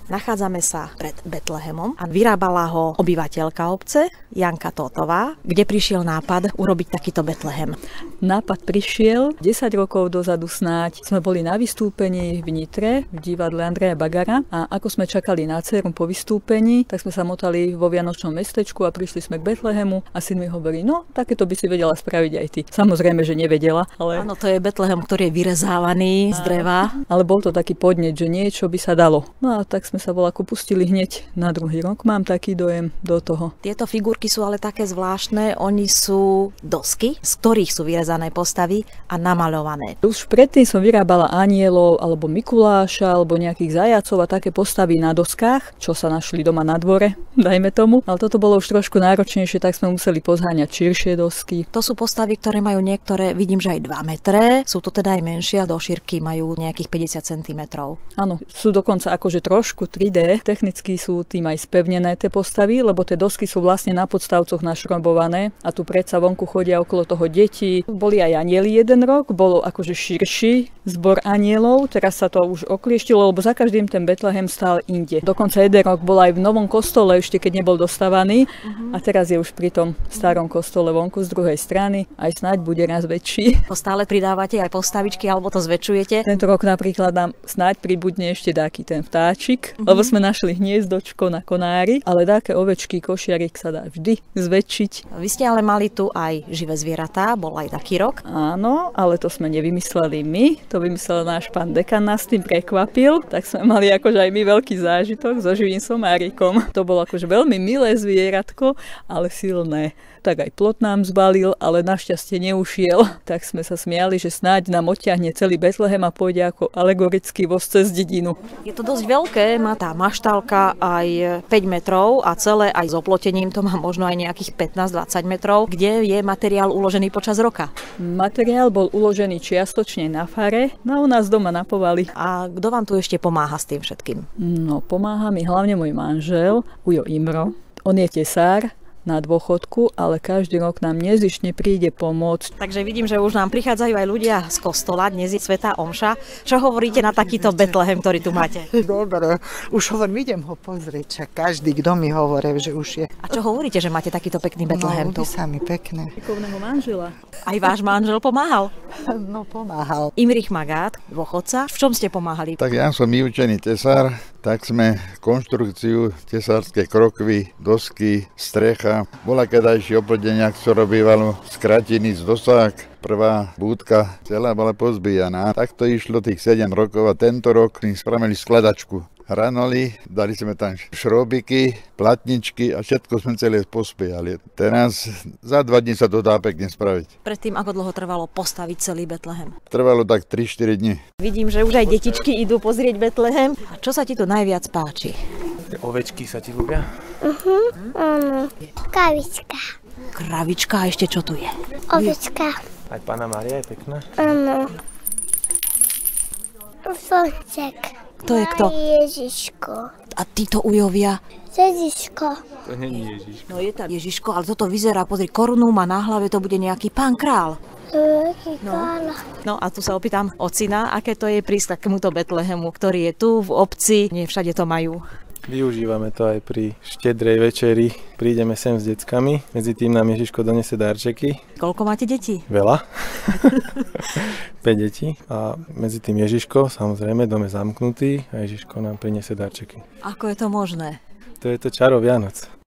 Nachádzame sa pred Betlehemom a vyrábala ho obyvateľka obce, Janka Tótová, kde prišiel nápad urobiť takýto Betlehem. Nápad prišiel 10 rokov dozadu snáď. Sme boli na vystúpení v Nitre, v divadle Andreja Bagara a ako sme čakali na dceru po vystúpení, tak sme sa motali vo vianočnom mestečku a prišli sme k Betlehemu a syn mi hovorí, no takéto by si vedela spraviť aj ty. Samozrejme, že nevedela, ale... Áno, to je Betlehem, ktorý je vyrezávaný z dreva. Ale bol to taký podnet, že niečo by sa dalo. No a tak sme sa voľako pustili hneď na druhý rok. Mám taký dojem do toho. Tieto figurky sú ale také zvláštne. Oni sú dosky, z ktorých sú vyrezané postavy a namaľované. Už predtým som vyrábala anielov, alebo Mikuláša, alebo nejakých zajacov a také postavy na doskách, čo sa našli doma na dvore, dajme tomu. Ale toto bolo už trošku náročnejšie, tak sme museli pozháňať širšie dosky. To sú postavy, ktoré majú niektoré, vidím, že aj 2 metre. Sú to teda aj menšie a do šírky majú nejakých 50 cm. Áno, sú dokonca akože trošku 3D. Technicky sú tým aj spevnené tie postavy, lebo tie dosky sú vlastne na podstavcoch našrobované a tu predsa vonku chodia okolo toho deti. Boli aj anieli jeden rok, bolo akože širší zbor anielov, teraz sa to už oklieštilo, lebo za každým ten Betlehem stál inde. Dokonca jeden rok bol aj v novom kostole, ešte keď nebol dostávaný a teraz je už pri tom starom kostole vonku z druhej strany, aj snáď bude raz väčší. Stále pridávate aj postavičky alebo to zväčšujete? Tento rok napríklad nám snáď pribudne ešte taký ten vtáčik, lebo sme našli hniezdočko na konári, ale také ovečky, košiarik sa dá vždy zväčšiť. Vy ste ale mali tu aj živé zvieratá, bol aj taký rok? Áno, ale to sme nevymysleli my, to vymyslel náš pán dekan, nás tým prekvapil, tak sme mali akože aj my veľký zážitok so živým somárikom. To bolo akože veľmi milé zvieratko, ale silné. Tak aj plot nám zbalil, ale našťastie neušiel. Tak sme sa smiali, že snáď nám odtiahne celý Betlehem a pôjde ako alegorický voz cez dedinu. Je to dosť veľké, má tá maštálka aj 5 metrov a celé aj s oplotením to má možno aj nejakých 15-20 metrov. Kde je materiál uložený počas roka? Materiál bol uložený čiastočne na fare, no u nás doma na povali. A kto vám tu ešte pomáha s tým všetkým? No, pomáha mi hlavne môj manžel, Ujo Imro. On je tesár na dôchodku, ale každý rok nám nezištne príde pomôcť. Takže vidím, že už nám prichádzajú aj ľudia z kostola, dnes je svätá omša. Čo hovoríte na takýto Betlehem, ktorý tu máte? Dobre, už hovorím, idem ho pozrieť, každý, kto mi hovorí, že už je. A čo hovoríte, že máte takýto pekný Betlehem tu? No, sa mi pekné. Šikovného manžela. Aj váš manžel pomáhal? No, pomáhal. Imrich Magát, dôchodca. V čom ste pomáhali? Tak ja som vyučený tesár, tak sme konštrukciu, tesárske krokvy, dosky, strecha. Bola kedajšie oplodenia, ktoré bývalo z kratiny, z dosák. Prvá búdka celá bola pozbíjaná. Tak to išlo tých 7 rokov a tento rok spravili skladačku. Hranoli, dali sme tam šrobiky, platničky a všetko sme celé pospíjali. Teraz za 2 dní sa to dá pekne spraviť. Predtým, ako dlho trvalo postaviť celý Betlehem? Trvalo tak 3-4 dní. Vidím, že už aj detičky idú pozrieť Betlehem. A čo sa ti tu najviac páči? Ovečky sa ti ľúbia? Áno. Kravička. Kravička a ešte čo tu je? Ovečka. Aj Panna Mária je pekná? Áno. Slnček. To je kto? Ježiško. A títo ujovia? Ježiško. To nie je Ježiško. No je tam Ježiško, ale toto vyzerá, pozri, korunu má na hlave, to bude nejaký pán král. No a tu sa opýtam ocina, aké to je prísť k tomuto Betlehemu, ktorý je tu v obci, nie všade to majú. Využívame to aj pri štedrej večeri. Prídeme sem s deckami, medzi tým nám Ježiško donese darčeky. Koľko máte detí? Veľa. 5 detí. A medzi tým Ježiško, samozrejme, dom je zamknutý a Ježiško nám priniesie darčeky. Ako je to možné? To je to čaro Vianoc.